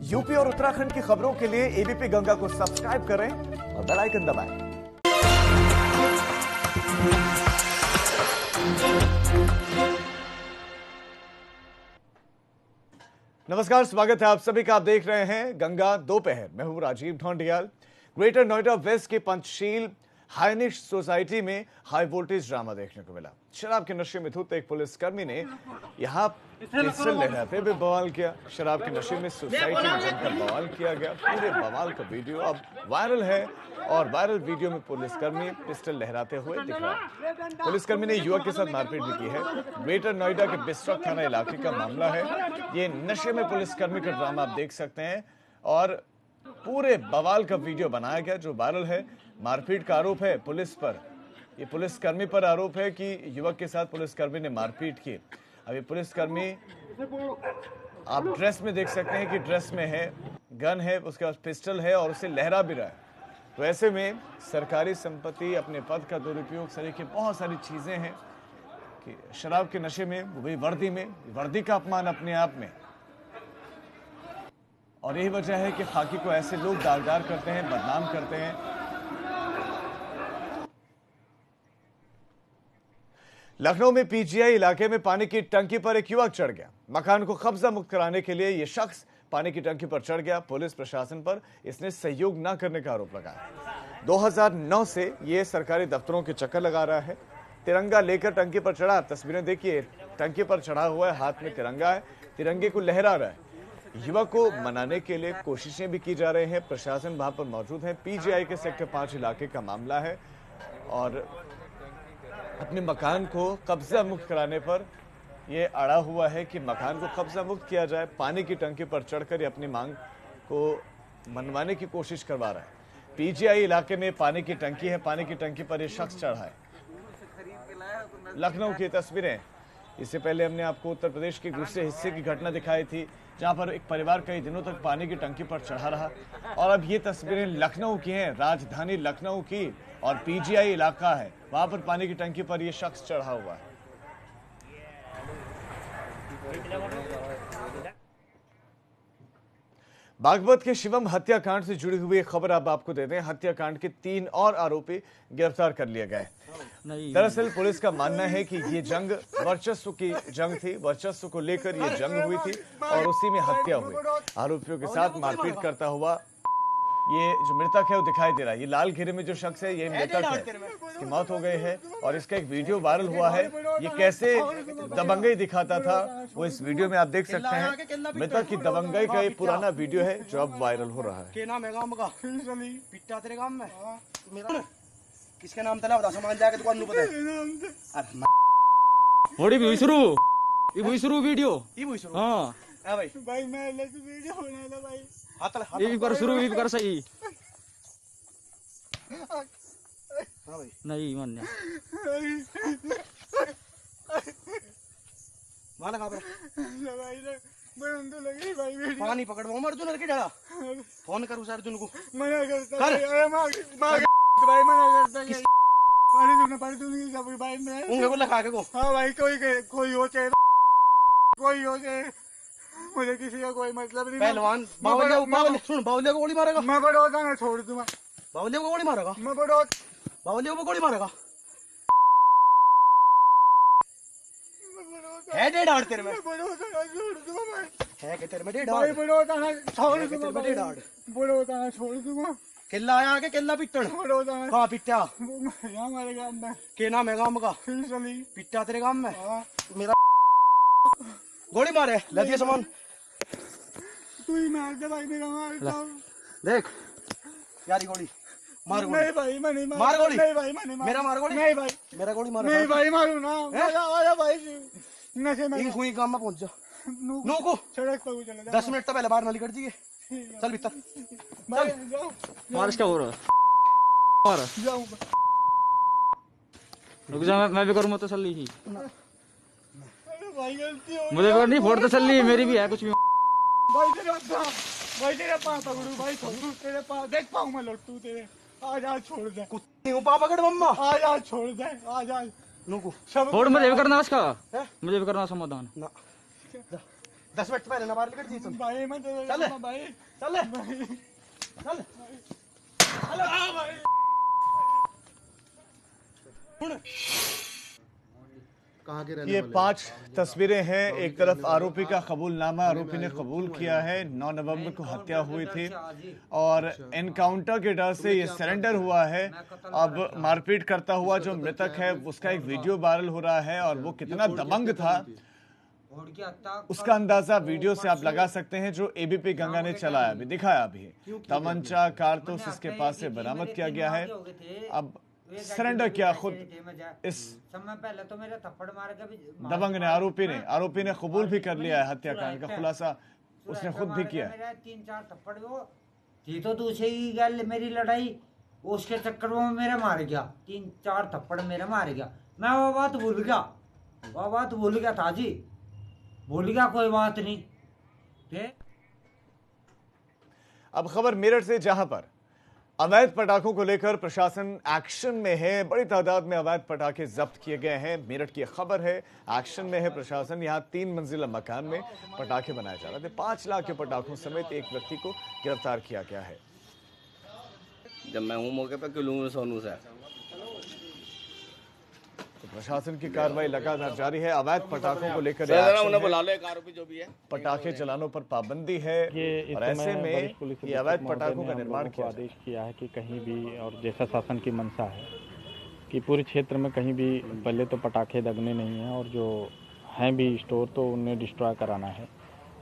UP और उत्तराखंड की खबरों के लिए एबीपी गंगा को सब्सक्राइब करें और बेल आइकन दबाएं। नमस्कार, स्वागत है आप सभी का। आप देख रहे हैं गंगा दोपहर। मैं हूं राजीव ढोंडियाल। ग्रेटर नोएडा वेस्ट के पंचशील हाइनिश सोसाइटी में हाई वोल्टेज ड्रामा देखने को मिला। शराब के नशे में धुत एक पुलिसकर्मी ने यहां पिस्टल लहराते हुए बवाल किया। शराब के नशे में सोसाइटी में जमकर बवाल किया गया। पूरे बवाल का वीडियो अब वायरल है और वायरल वीडियो में पुलिसकर्मी पिस्टल लहराते हुए दिख रहा है। पुलिसकर्मी ने युवक के साथ मारपीट भी की है। ग्रेटर नोएडा के बिस्ट्रक थाना इलाके का मामला है। ये नशे में पुलिसकर्मी का ड्रामा आप देख सकते हैं और पूरे बवाल का वीडियो बनाया गया जो वायरल है। मारपीट का आरोप है पुलिस पर। ये पुलिसकर्मी पर आरोप है कि युवक के साथ पुलिसकर्मी ने मारपीट की। अब ये पुलिसकर्मी आप ड्रेस में देख सकते हैं कि ड्रेस में है, गन है, उसके पास पिस्टल है और उसे लहरा भी रहा है। तो ऐसे में सरकारी संपत्ति, अपने पद का दुरुपयोग, सर की बहुत सारी चीजें हैं कि शराब के नशे में, वो भी वर्दी में, वर्दी का अपमान अपने आप में। और यही वजह है कि खाकी को ऐसे लोग दागदार करते हैं, बदनाम करते हैं। लखनऊ में पीजीआई इलाके में पानी की टंकी पर एक युवक चढ़ गया। मकान को कब्जा मुक्त कराने के लिए यह शख्स पानी की टंकी पर चढ़ गया। पुलिस प्रशासन पर इसने सहयोग न करने का आरोप लगाया। 2009 से यह सरकारी दफ्तरों के चक्कर लगा रहा है। तिरंगा लेकर टंकी पर चढ़ा। तस्वीरें देखिए, टंकी पर चढ़ा हुआ है, हाथ में तिरंगा है, तिरंगे को लहरा रहा है। युवक को मनाने के लिए कोशिशें भी की जा रही हैं। प्रशासन वहां पर मौजूद है। पीजीआई के सेक्टर 5 इलाके का मामला है और अपने मकान को कब्जा मुक्त कराने पर यह अड़ा हुआ है कि मकान को कब्जा मुक्त किया जाए। पानी की टंकी पर चढ़कर ये अपनी मांग को मनवाने की कोशिश करवा रहा है। पीजीआई इलाके में पानी की टंकी है, पानी की टंकी पर यह शख्स चढ़ा है। लखनऊ की तस्वीरें। इससे पहले हमने आपको उत्तर प्रदेश के दूसरे हिस्से की घटना दिखाई थी जहां पर एक परिवार कई दिनों तक पानी की टंकी पर चढ़ा रहा। और अब ये तस्वीरें लखनऊ की हैं, राजधानी लखनऊ की, और पीजीआई इलाका है, वहां पर पानी की टंकी पर यह शख्स चढ़ा हुआ है। बागपत के शिवम हत्याकांड से जुड़ी हुई खबर अब आपको देते हैं। हत्याकांड के 3 और आरोपी गिरफ्तार कर लिए गए। दरअसल पुलिस का मानना है कि ये जंग वर्चस्व की जंग थी। वर्चस्व को लेकर ये जंग हुई थी और उसी में हत्या हुई। आरोपियों के साथ मारपीट करता हुआ ये जो मृतक है वो दिखाई दे रहा है। ये लाल घेरे में जो शख्स है ये मृतक है, इसकी मौत हो गई है और इसका एक वीडियो वायरल हुआ है। ये कैसे दबंगई दिखाता था वो इस वीडियो में आप देख सकते हैं। मृतक की दबंगई का एक पुराना वीडियो है जो अब वायरल हो रहा है। किसके नाम तला बता, सामान जाके दुकान नु पता होड़ी भी शुरू ये शुरू वीडियो हां हां भाई मैं ले वीडियो बना ला भाई। हाथ ये भी कर शुरू भी कर सही। हां भाई नहीं मान्य माना कहां पे भाई रे बंद लगी भाई वीडियो। पानी पकड़ वो अर्जुन लड़के डाला फोन कर उस अर्जुन को मना करता कर। अरे मां भाई मना करता है। पढ़ दूंगी सब भाई मैं उंगली को लगा के को। हां भाई कोई हो चाहे कोई हो चाहे, मुझे किसी का कोई मतलब नहीं। पहलवान बावलिया सुन, बावलिया को गोली मारेगा। मैं बड़ौदा ना छोड़ दूंगा। बावलिया को गोली मारेगा। मैं बावलिया को गोली मारेगा। है डेढ़ आड़ तेरे में, बड़ौदा ना छोड़ दूंगा मैं। है कि तेरे में डेढ़ भाई आड़, बड़ौदा ना छोड़ है कि दूंगा। तेरे में डेढ़ आड़। बड़ौदा ना छोड़ दूंगा। किल्ला आया के किल्ला पिट्टन बड़ौदा ना कहां पिट्टा यहाँ हमारे गांव में के नाम है गांव का चली पिट्टा तेरे गांव में। हाँ मेरा गोली मारे लदिया सामान तू ही मार दे भाई, मेरा मारता हूँ। देख यारी गोली मार गोली। नहीं भाई मैं नहीं मार गोली। नहीं भाई मैं नहीं मेरा मार गोली। नहीं भाई मेरा गोली मार नहीं भाई मारू ना। आया भाई नशे में इन हुई काम में पहुंच जा नो को सड़क पर चले जा। 10 मिनट तो पहले बाहर ना निकल जाइए। चल भीतर भाई जाओ बारिश क्या हो रहा है और जाओ रुक जा, मैं भी करूँ तसल्ली ही। अरे भाई गलती हो मुझे भी नहीं फोड़ तसल्ली मेरी भी है कुछ भी। भाई तेरे पास पकड़ू भाई तू तेरे पास देख पाऊँ मैं लट्टू तेरे। आज छोड़ दे कुत्ती हूँ पा पकड़ मम्मा। आज छोड़ दे आज नुको फोड़ मुझे भी करना उसका, मुझे भी करना समाधान। ना 10 मिनट पहले ना बाहर निकल जी तुम। भाई मैं तो चल भाई चल चल कहाँ के रहने ये वाले 5 तस्वीरें हैं। एक तरफ आरोपी का कबूलनामा, आरोपी ने कबूल किया है 9 नवंबर को हत्या हुई थी और एनकाउंटर के डर से ये सरेंडर हुआ है। अब मारपीट करता हुआ जो मृतक है उसका एक वीडियो वायरल हो रहा है और वो कितना दबंग था उसका अंदाजा वीडियो से आप लगा सकते हैं जो एबीपी गंगा ने चलाया, अभी दिखाया अभी। तमंचा कारतूस इसके पास से बरामद किया गया है। अब सरेंडर किया खुद इस समय पहले तो मेरे थप्पड़ मार के भी दबंग ने, आरोपी ने कबूल भी कर लिया है हत्याकांड का खुलासा उसने खुद भी किया है। 3-4 थप्पड़ वो थी तो दूसरी गल मेरी लड़ाई उसके चक्कर में मेरे मार गया, 3-4 थप्पड़ मेरे मार गया। मैं वो बात भूल गया था जी, भूल गया, कोई बात नहीं। अब खबर मेरठ से जहां पर अवैध पटाखों को लेकर प्रशासन एक्शन में है। बड़ी तादाद में अवैध पटाखे जब्त किए गए हैं। मेरठ की खबर है, एक्शन में है प्रशासन। यहां 3 मंजिला मकान में पटाखे बनाए जा रहे थे। 5 लाख के पटाखों समेत एक व्यक्ति को गिरफ्तार किया गया है। जब मैं हूँ मौके पर क्यों लूँ सोनू से। तो प्रशासन की कार्रवाई लगातार जारी है। अवैध पटाखों को लेकर बुला लो, एक आरोपी जो भी है। पटाखे चलानों पर पाबंदी है और ऐसे में ये अवैध पटाखों का निर्माण किया आदेश किया है कि कहीं भी, और जैसा शासन की मंशा है कि पूरे क्षेत्र में कहीं भी पहले तो पटाखे दगने नहीं हैं और जो हैं भी स्टोर तो उन्हें डिस्ट्रॉय कराना है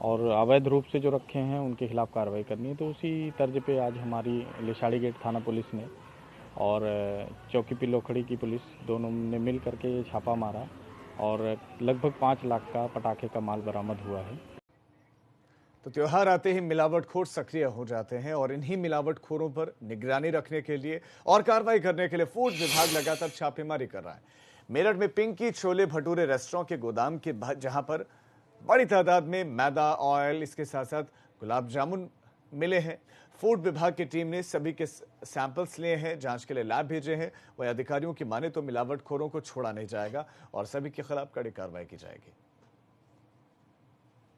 और अवैध रूप से जो रखे हैं उनके खिलाफ कार्रवाई करनी है। तो उसी तर्ज पे आज हमारी लिसाड़ी गेट थाना पुलिस ने और चौकी पिलोखड़ी की पुलिस दोनों ने मिल करके ये छापा मारा और लगभग 5 लाख का पटाखे का माल बरामद हुआ है। तो त्योहार आते ही मिलावटखोर सक्रिय हो जाते हैं और इन्हीं मिलावटखोरों पर निगरानी रखने के लिए और कार्रवाई करने के लिए फूड विभाग लगातार छापेमारी कर रहा है। मेरठ में पिंकी छोले भटूरे रेस्टोरेंट के गोदाम के जहां पर बड़ी तादाद में मैदा, ऑयल, इसके साथ साथ गुलाब जामुन मिले हैं। फूड विभाग की टीम ने सभी के सैंपल्स लिए हैं, जांच के लिए लैब भेजे हैं। वही अधिकारियों की माने तो मिलावटखोरों को छोड़ा नहीं जाएगा और सभी के खिलाफ कड़ी कार्रवाई की जाएगी।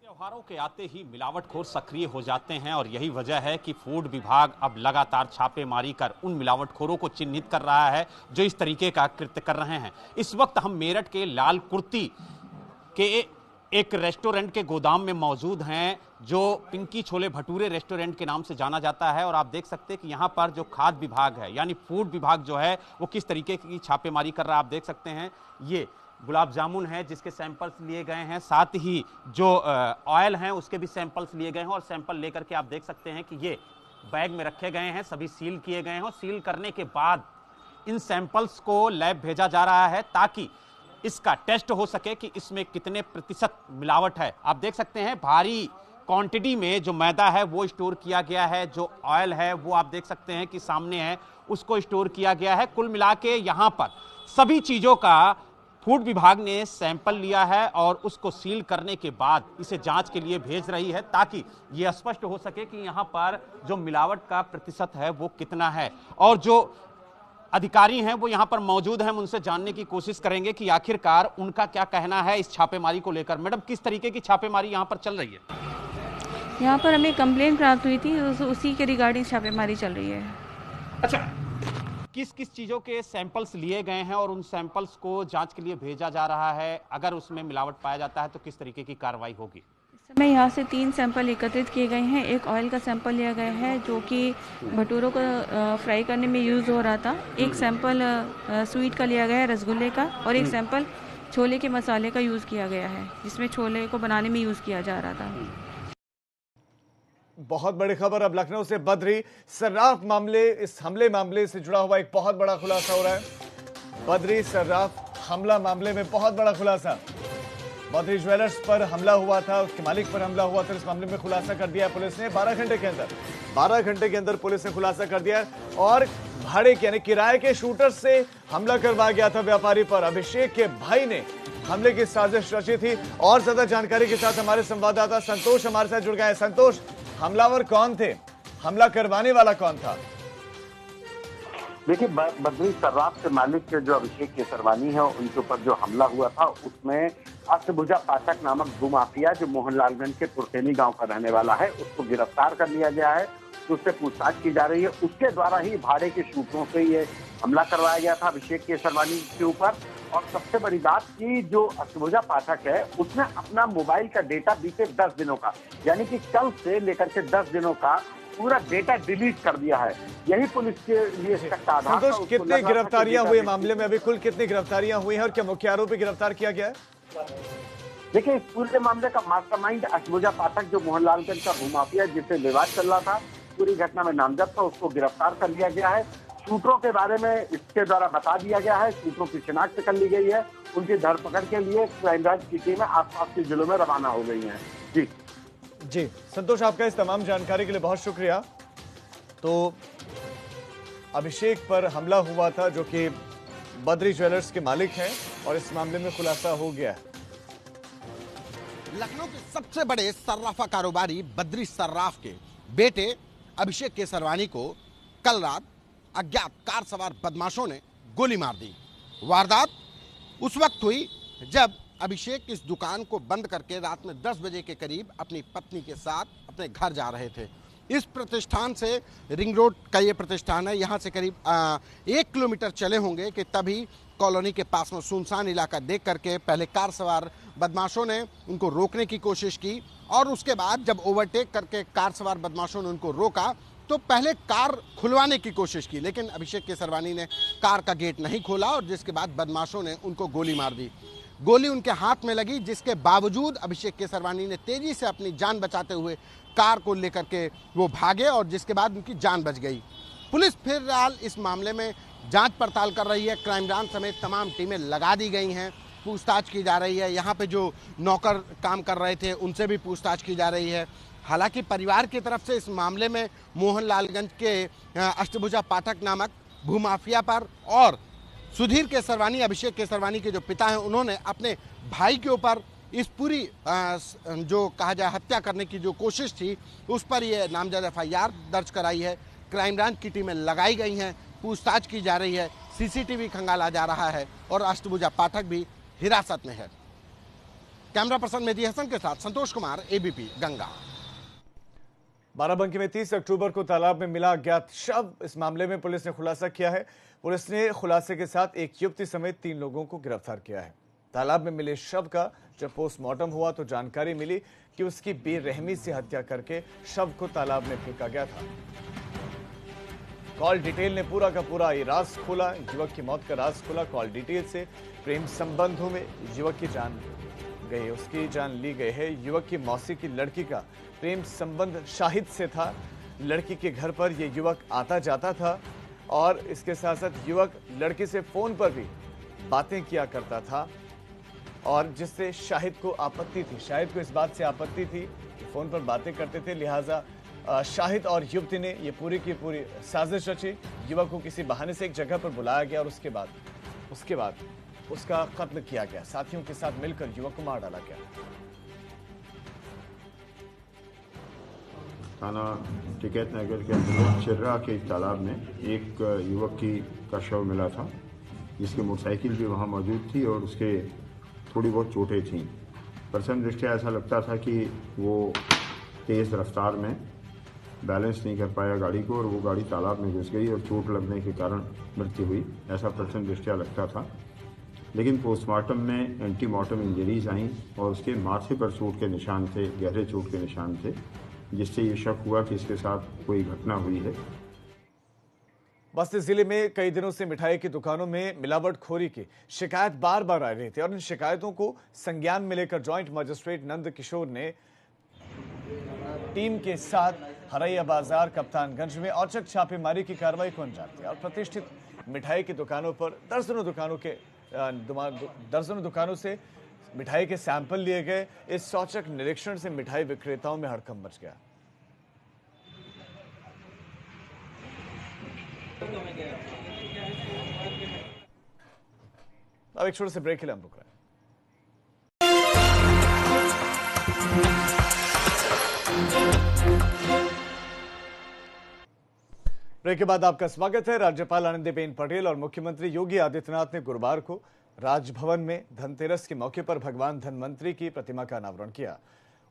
त्योहारों के आते ही मिलावटखोर सक्रिय हो जाते हैं और यही वजह है कि फूड विभाग अब लगातार छापेमारी कर उन मिलावटखोरों को चिन्हित कर रहा है जो इस तरीके का कृत्य कर रहे हैं। इस वक्त हम मेरठ के लाल कुर्ती के एक रेस्टोरेंट के गोदाम में मौजूद हैं जो पिंकी छोले भटूरे रेस्टोरेंट के नाम से जाना जाता है और आप देख सकते हैं कि यहाँ पर जो खाद्य विभाग है यानी फूड विभाग जो है वो किस तरीके की छापेमारी कर रहा है। आप देख सकते हैं ये गुलाब जामुन है जिसके सैंपल्स लिए गए हैं, साथ ही जो ऑयल हैं उसके भी सैंपल्स लिए गए हैं और सैंपल लेकर के आप देख सकते हैं कि ये बैग में रखे गए हैं, सभी सील किए गए हैं और सील करने के बाद इन सैंपल्स को लैब भेजा जा रहा है ताकि इसका टेस्ट हो सके कि इसमें कितने प्रतिशत मिलावट है। आप देख सकते हैं भारी क्वांटिटी में जो मैदा है वो स्टोर किया गया है, जो ऑयल है वो आप देख सकते हैं कि सामने है उसको स्टोर किया गया है। कुल मिला के यहाँ पर सभी चीजों का फूड विभाग ने सैंपल लिया है और उसको सील करने के बाद इसे जांच के लिए भेज रही है ताकि ये स्पष्ट हो सके कि यहाँ पर जो मिलावट का प्रतिशत है वो कितना है। और जो अधिकारी हैं वो यहाँ पर मौजूद हैं, हम उनसे जानने की कोशिश करेंगे कि आखिरकार उनका क्या कहना है इस छापेमारी को लेकर। मैडम, किस तरीके की छापेमारी यहाँ पर चल रही है? यहाँ पर हमें कंप्लेंट प्राप्त हुई थी, उसी के रिगार्डिंग छापेमारी चल रही है। अच्छा, किस किस चीजों के सैंपल्स लिए गए हैं और उन सैंपल्स को जांच के लिए भेजा जा रहा है? अगर उसमें मिलावट पाया जाता है तो किस तरीके की कार्रवाई होगी? इस समय यहाँ से 3 सैंपल एकत्रित किए गए हैं। एक ऑयल का सैंपल लिया गया है जो कि भटूरों को फ्राई करने में यूज़ हो रहा था। एक सैंपल स्वीट का लिया गया है, रसगुल्ले का, और एक सैंपल छोले के मसाले का यूज़ किया गया है जिसमें छोले को बनाने में यूज़ किया जा रहा था। बहुत बड़ी खबर अब लखनऊ से बद्री सर्राफ मामले, इस हमले मामले से जुड़ा हुआ एक बहुत बड़ा खुलासा हो रहा है। बद्री सर्राफ हमला मामले में बहुत बड़ा खुलासा। बद्री ज्वेलर्स पर हमला हुआ था, उसके मालिक पर हमला हुआ था। इस मामले में खुलासा कर दिया पुलिस ने 12 घंटे के अंदर पुलिस ने खुलासा कर दिया। और भाड़े के यानी किराए के शूटर से हमला करवाया गया था व्यापारी पर। अभिषेक के भाई ने हमले की साजिश रची थी। और ज्यादा जानकारी के साथ हमारे संवाददाता संतोष हमारे साथ जुड़ गए हैं। संतोष, हमलावर कौन थे? हमला करवाने वाला कौन था? देखिए, बद्री सर्राफ के मालिक जो अभिषेक केसरवानी है उनके ऊपर जो हमला हुआ था उसमें अष्टभुजा पाठक नामक भूमाफिया जो मोहनलालगंज के पुरसेनी गांव का रहने वाला है, उसको गिरफ्तार कर लिया गया है। तो उससे पूछताछ की जा रही है। उसके द्वारा ही भाड़े के सूत्रों से ये हमला करवाया गया था अभिषेक केसरवानी के ऊपर। और सबसे बड़ी बात कि जो अष्टभुजा पाठक है उसने अपना मोबाइल का डेटा बीते 10 दिनों का, यानी कि कल से लेकर के 10 दिनों का पूरा डेटा डिलीट कर दिया है। यही पुलिस के लिए सख्त आधार था। संतोष, कितनी गिरफ्तारियां हुई मामले में? अभी कुल कितनी गिरफ्तारियां हुई हैं और क्या मुख्य आरोपी गिरफ्तार किया गया है? देखिए, इस पूरे मामले का मास्टरमाइंड अष्टभुजा पाठक जो मोहनलालगंज का भूमाफिया जिससे विवाद चल रहा था, पूरी घटना में नामजद था, उसको गिरफ्तार कर लिया गया है। सूत्रों के बारे में इसके द्वारा बता दिया गया है, सूत्रों की शिनाख्त कर ली गई है। उनकी धरपकड़ के लिए क्राइम ब्रांच की टीमें आसपास के जिलों में रवाना हो गई हैं। जी संतोष, आपका इस तमाम जानकारी के लिए बहुत शुक्रिया। तो अभिषेक पर हमला हुआ था जो कि बद्री ज्वेलर्स के मालिक हैं और इस मामले में खुलासा हो गया है। लखनऊ के सबसे बड़े सर्राफा कारोबारी बद्री सर्राफ के बेटे अभिषेक केसरवानी को कल रात अज्ञात कार सवार बदमाशों ने गोली मार दी। वारदात उस वक्त हुई जब अभिषेक इस दुकान को बंद करके रात में 10 बजे के करीब अपनी पत्नी के साथ अपने घर जा रहे थे। इस प्रतिष्ठान से, रिंग रोड का ये प्रतिष्ठान है, यहाँ से करीब 1 किलोमीटर चले होंगे कि तभी कॉलोनी के पास में सुनसान इलाका देख करके पहले कार सवार बदमाशों ने उनको रोकने की कोशिश की और उसके बाद जब ओवरटेक करके कार सवार बदमाशों ने उनको रोका तो पहले कार खुलवाने की कोशिश की, लेकिन अभिषेक केसरवानी ने कार का गेट नहीं खोला और जिसके बाद बदमाशों ने उनको गोली मार दी। गोली उनके हाथ में लगी, जिसके बावजूद अभिषेक केसरवानी ने तेजी से अपनी जान बचाते हुए कार को लेकर के वो भागे और जिसके बाद उनकी जान बच गई। पुलिस फिलहाल इस मामले में जांच पड़ताल कर रही है। क्राइम ब्रांच समेत तमाम टीमें लगा दी गई हैं, पूछताछ की जा रही है। यहाँ पे जो नौकर काम कर रहे थे उनसे भी पूछताछ की जा रही है। हालांकि परिवार की तरफ से इस मामले में मोहनलालगंज के अष्टभुजा पाठक नामक भूमाफिया पर और सुधीर केसरवानी, अभिषेक केसरवानी के जो पिता हैं, उन्होंने अपने भाई के ऊपर इस पूरी जो कहा जाए हत्या करने की जो कोशिश थी उस पर ये नामजद FIR दर्ज कराई है। क्राइम ब्रांच की टीमें लगाई गई हैं, पूछताछ की जा रही है, CCTV खंगाला जा रहा है और अष्टभुजा पाठक भी हिरासत में है। कैमरा पर्सन मेहदी हसन के साथ संतोष कुमार, ABP गंगा। बाराबंकी में 30 अक्टूबर को तालाब में मिला अज्ञात शव। इस मामले में पुलिस ने खुलासा किया है। पुलिस ने खुलासे के साथ एक युवती समेत 3 लोगों को गिरफ्तार किया है। तालाब में मिले शव का जब पोस्टमार्टम हुआ तो जानकारी मिली कि उसकी बेरहमी से हत्या करके शव को तालाब में फेंका गया था। कॉल डिटेल ने पूरा का पूरा ये राज खोला, युवक की मौत का राज खोला। कॉल डिटेल से प्रेम संबंधों में युवक की जान गई, उसकी जान ली गई है। युवक की मौसी की लड़की का प्रेम संबंध शाहिद से था। लड़की के घर पर यह युवक आता जाता था और इसके साथ साथ युवक लड़की से फोन पर भी बातें किया करता था और जिससे शाहिद को आपत्ति थी। शाहिद को इस बात से आपत्ति थी कि फोन पर बातें करते थे, लिहाजा शाहिद और युवती ने ये पूरी की पूरी साजिश रची। युवक को किसी बहाने से एक जगह पर बुलाया गया और उसके बाद उसका कत्ल किया गया। साथियों के साथ मिलकर युवक को मार डाला गया। थाना टिकैत नगर के अंतर्गत चिर्रा के तालाब में एक युवक का शव मिला था, जिसकी मोटरसाइकिल भी वहाँ मौजूद थी और उसके थोड़ी बहुत चोटें थीं। प्रथम दृष्टया ऐसा लगता था कि वो तेज़ रफ्तार में बैलेंस नहीं कर पाया गाड़ी को और वो गाड़ी तालाब में घुस गई और चोट लगने के कारण मृत्यु हुई, ऐसा प्रथम दृष्टया लगता था। लेकिन पोस्टमार्टम में एंटीमार्टम इंजरीज आईं और उसके माथे पर चोट के निशान थे, गहरे चोट के निशान थे, जिससे ये शक हुआ कि इसके साथ कोई घटना हुई है। बस्ती जिले में कई दिनों से मिठाई की दुकानों में मिलावटखोरी की शिकायत बार बार आ रही थी और इन शिकायतों को संज्ञान में लेकर जॉइंट मजिस्ट्रेट नंद किशोर ने टीम के साथ हरैया बाजार, कप्तानगंज में औचक छापेमारी की कार्रवाई को अंजाम दिया और प्रतिष्ठित मिठाई की दुकानों पर दर्जनों दुकानों से मिठाई के सैंपल लिए गए। इस औचक निरीक्षण से मिठाई विक्रेताओं में हड़कंप मच गया। अब एक छोटे से ब्रेक के लिए हम रुक रहे हैं। ब्रेक के बाद आपका स्वागत है। राज्यपाल आनंदीबेन पटेल और मुख्यमंत्री योगी आदित्यनाथ ने गुरुवार को राजभवन में धनतेरस के मौके पर भगवान धन्वंतरी की प्रतिमा का अनावरण किया।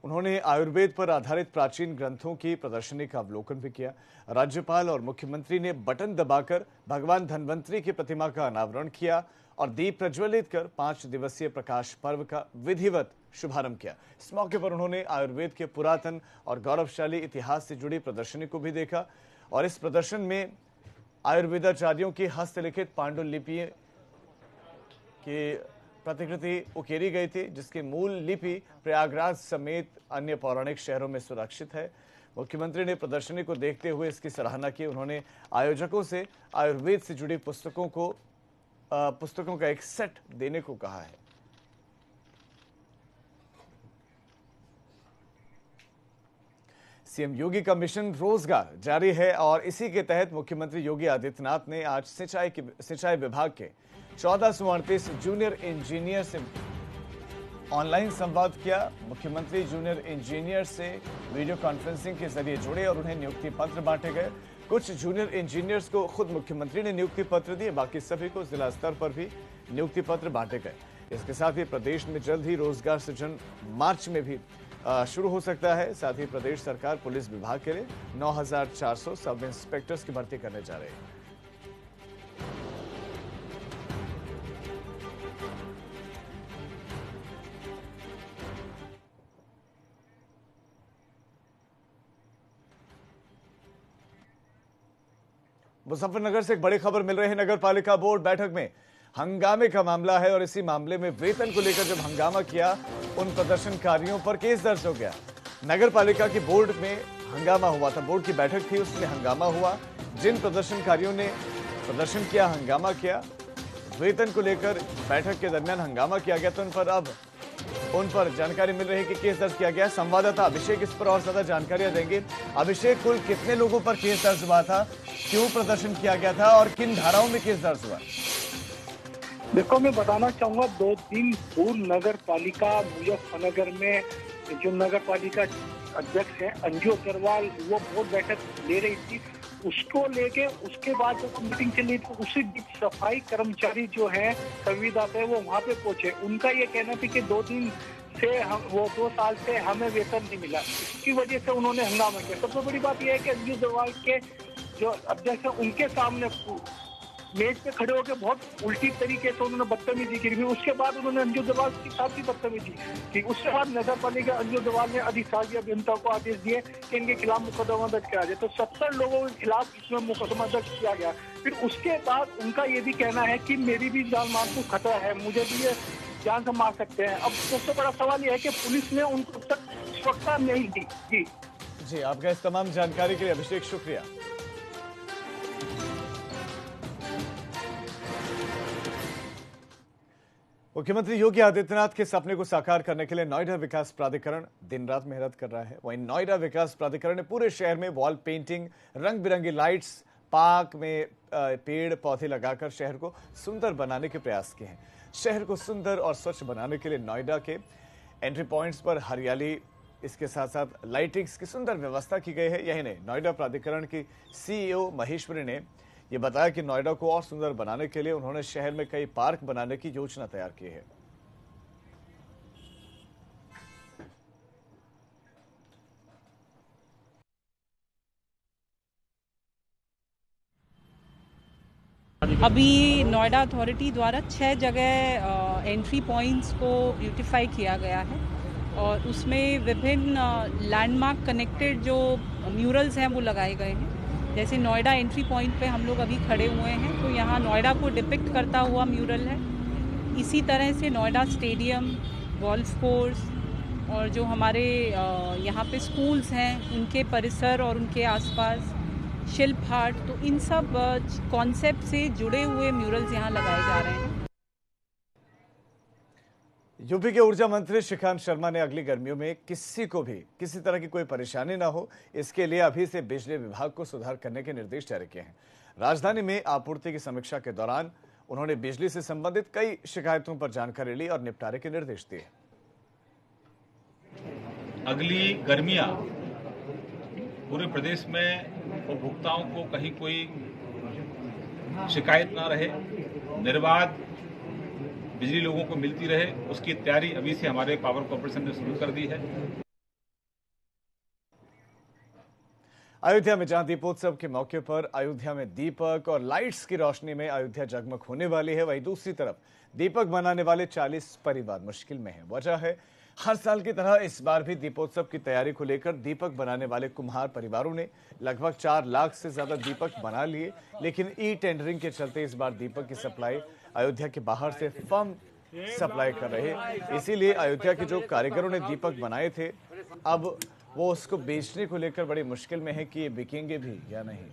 उन्होंने आयुर्वेद पर आधारित प्राचीन ग्रंथों की प्रदर्शनी का अवलोकन भी किया। राज्यपाल और मुख्यमंत्री ने बटन दबाकर भगवान धन्वंतरी की प्रतिमा का अनावरण किया और दीप प्रज्वलित कर 5 दिवसीय प्रकाश पर्व का विधिवत शुभारंभ किया। इस मौके पर उन्होंने आयुर्वेद के पुरातन और गौरवशाली इतिहास से जुड़ी प्रदर्शनी को भी देखा और इस प्रदर्शन में आयुर्वेदाचार्यों की हस्तलिखित पांडुलिपि की प्रतिकृति उकेरी गई थी, जिसकी मूल लिपि प्रयागराज समेत अन्य पौराणिक शहरों में सुरक्षित है। मुख्यमंत्री ने प्रदर्शनी को देखते हुए इसकी सराहना की। उन्होंने आयोजकों से आयुर्वेद से जुड़ी पुस्तकों का एक सेट देने को कहा है। सीएम योगी का मिशन रोजगार जारी है और इसी के तहत मुख्यमंत्री योगी आदित्यनाथ ने आज सिंचाई विभाग के 1438 जूनियर इंजीनियर से ऑनलाइन संवाद किया। मुख्यमंत्री जूनियर इंजीनियर से वीडियो कॉन्फ्रेंसिंग के जरिए जुड़े और उन्हें नियुक्ति पत्र बांटे गए। कुछ जूनियर इंजीनियर्स को खुद मुख्यमंत्री ने नियुक्ति पत्र दिए, बाकी सभी को जिला स्तर पर भी नियुक्ति पत्र बांटे गए। इसके साथ ही प्रदेश में जल्द ही रोजगार सृजन मार्च में भी शुरू हो सकता है। साथ ही प्रदेश सरकार पुलिस विभाग के लिए 9400 सब इंस्पेक्टर्स की भर्ती करने जा रही है। मुजफ्फरनगर से एक बड़ी खबर मिल रही है। नगर पालिका बोर्ड बैठक में हंगामे का मामला है और इसी मामले में वेतन को लेकर जब हंगामा किया उन प्रदर्शनकारियों पर केस दर्ज हो गया। नगर पालिका की बोर्ड में हंगामा हुआ था, बोर्ड की बैठक थी, उसमें हंगामा हुआ। जिन प्रदर्शनकारियों ने प्रदर्शन किया, हंगामा किया, वेतन को लेकर बैठक के दरमियान हंगामा किया गया, तो उन पर जानकारी मिल रही है कि केस दर्ज किया गया। संवाददाता अभिषेक इस पर और ज्यादा जानकारियां देंगे। अभिषेक, कुल कितने लोगों पर केस दर्ज हुआ था, क्यों प्रदर्शन किया गया था और किन धाराओं में केस दर्ज हुआ? देखो, मैं बताना चाहूंगा 2 दिन पूर्व नगर पालिका मुजफ्फरनगर में जो नगर पालिका अध्यक्ष है अंजू अग्रवाल, वो बोर्ड बैठक ले रही थी। उसको लेके उसके बाद जब मीटिंग चली तो उसी बीच सफाई कर्मचारी जो है संविदा पे वो वहाँ पे पहुंचे। उनका ये कहना था कि 2 दिन से हम 2 साल से हमें वेतन नहीं मिला, इसकी वजह से उन्होंने हंगामा किया। सबसे बड़ी बात यह है कि अंजू अग्रवाल के जो अध्यक्ष है उनके सामने मेज पे खड़े होकर बहुत उल्टी तरीके से उन्होंने बदतमीजी की। उसके बाद उन्होंने अंजू अग्रवाल के साथ भी बदतमीजी की। उसके बाद नगर पालिका अंजू अग्रवाल ने अधिशासी अभियंता को आदेश दिए कि इनके खिलाफ मुकदमा दर्ज करा जाए। तो 70 लोगों के खिलाफ इसमें मुकदमा दर्ज किया गया। फिर उसके बाद उनका ये भी कहना है कि मेरी भी जान मान को खतरा है, मुझे भी ये जान से मार सकते हैं। अब सबसे बड़ा सवाल यह है कि पुलिस ने उनको तक सुरक्षा नहीं दी। जी, आपका इस तमाम जानकारी के लिए अभिषेक शुक्रिया। मुख्यमंत्री योगी आदित्यनाथ के सपने को साकार करने के लिए नोएडा विकास प्राधिकरण दिन रात मेहनत कर रहा है। वहीं नोएडा विकास प्राधिकरण ने पूरे शहर में वॉल पेंटिंग, रंग बिरंगी लाइट्स, पार्क में पेड़ पौधे लगाकर शहर को सुंदर बनाने के प्रयास किए हैं। शहर को सुंदर और स्वच्छ बनाने के लिए नोएडा के एंट्री पॉइंट्स पर हरियाली, इसके साथ साथ लाइटिंग्स की सुंदर व्यवस्था की गई है। यही नहीं, नोएडा प्राधिकरण की सीईओ महेश्वरी ने ये बताया कि नोएडा को और सुंदर बनाने के लिए उन्होंने शहर में कई पार्क बनाने की योजना तैयार की है। अभी नोएडा अथॉरिटी द्वारा 6 जगह एंट्री पॉइंट्स को ब्यूटिफाई किया गया है और उसमें विभिन्न लैंडमार्क कनेक्टेड जो म्यूरल्स हैं वो लगाए गए हैं। जैसे नोएडा एंट्री पॉइंट पे हम लोग अभी खड़े हुए हैं तो यहाँ नोएडा को डिपिक्ट करता हुआ म्यूरल है। इसी तरह से नोएडा स्टेडियम, गोल्फ कोर्स और जो हमारे यहाँ पे स्कूल्स हैं उनके परिसर और उनके आसपास शिल्प हाट, तो इन सब कॉन्सेप्ट से जुड़े हुए म्यूरल्स यहाँ लगाए जा रहे हैं। यूपी के ऊर्जा मंत्री श्रीकांत शर्मा ने अगली गर्मियों में किसी को भी किसी तरह की कोई परेशानी ना हो, इसके लिए अभी से बिजली विभाग को सुधार करने के निर्देश जारी किए हैं। राजधानी में आपूर्ति की समीक्षा के दौरान उन्होंने बिजली से संबंधित कई शिकायतों पर जानकारी ली और निपटारे के निर्देश दिए। अगली गर्मियां पूरे प्रदेश में उपभोक्ताओं को कहीं कोई शिकायत ना रहे, निर्बाध बिजली लोगों को मिलती रहे, उसकी तैयारी अभी से हमारे पावर कॉर्पोरेशन ने शुरू कर दी है। अयोध्या में जहां दीपोत्सव के मौके पर अयोध्या में दीपक और लाइट्स की रोशनी में अयोध्या जगमग होने वाली है, वहीं दूसरी तरफ दीपक बनाने वाले 40 परिवार मुश्किल में हैं। वजह है हर साल की तरह इस बार भी दीपोत्सव की तैयारी को लेकर दीपक बनाने वाले कुम्हार परिवारों ने लगभग 4 लाख से ज्यादा दीपक बना लिए, लेकिन ई टेंडरिंग के चलते इस बार दीपक की सप्लाई अयोध्या के बाहर से फर्म सप्लाई कर रहे, इसीलिए अयोध्या के जो कारीगरों ने दीपक बनाए थे अब वो उसको बेचने को लेकर बड़ी मुश्किल में है कि ये बिकेंगे भी या नहीं।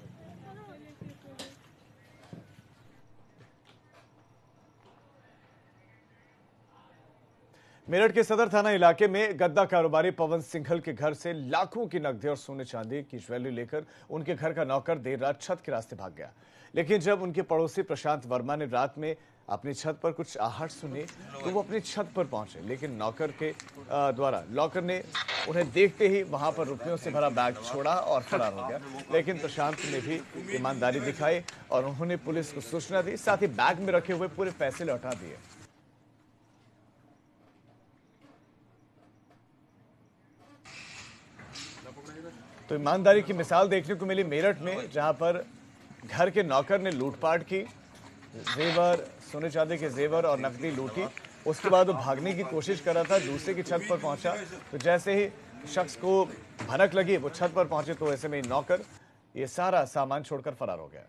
मेरठ के सदर थाना इलाके में गद्दा कारोबारी पवन सिंघल के घर से लाखों की नकदी और सोने चांदी की ज्वेलरी लेकर उनके घर का नौकर देर रात छत के रास्ते भाग गया, लेकिन जब उनके पड़ोसी प्रशांत वर्मा ने रात में अपनी छत पर कुछ आहट सुनी तो वो अपनी छत पर पहुंचे, लेकिन नौकर के द्वारा लॉकर ने उन्हें देखते ही वहां पर रुपयों से भरा बैग छोड़ा और फरार हो गया। लेकिन प्रशांत ने भी ईमानदारी दिखाई और उन्होंने पुलिस को सूचना दी, साथ ही बैग में रखे हुए पूरे पैसे लौटा दिए। तो ईमानदारी की मिसाल देखने को मिली मेरठ में, जहां पर घर के नौकर ने लूटपाट की, जेवर, सोने चांदी के जेवर और नकदी लूटी। उसके बाद वो भागने की कोशिश कर रहा था, दूसरे की छत पर पहुंचा तो जैसे ही शख्स को भनक लगी वो छत पर पहुंचे तो ऐसे में नौकर ये सारा सामान छोड़कर फरार हो गया।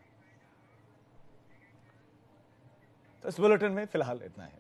तो इस बुलेटिन में फिलहाल इतना है।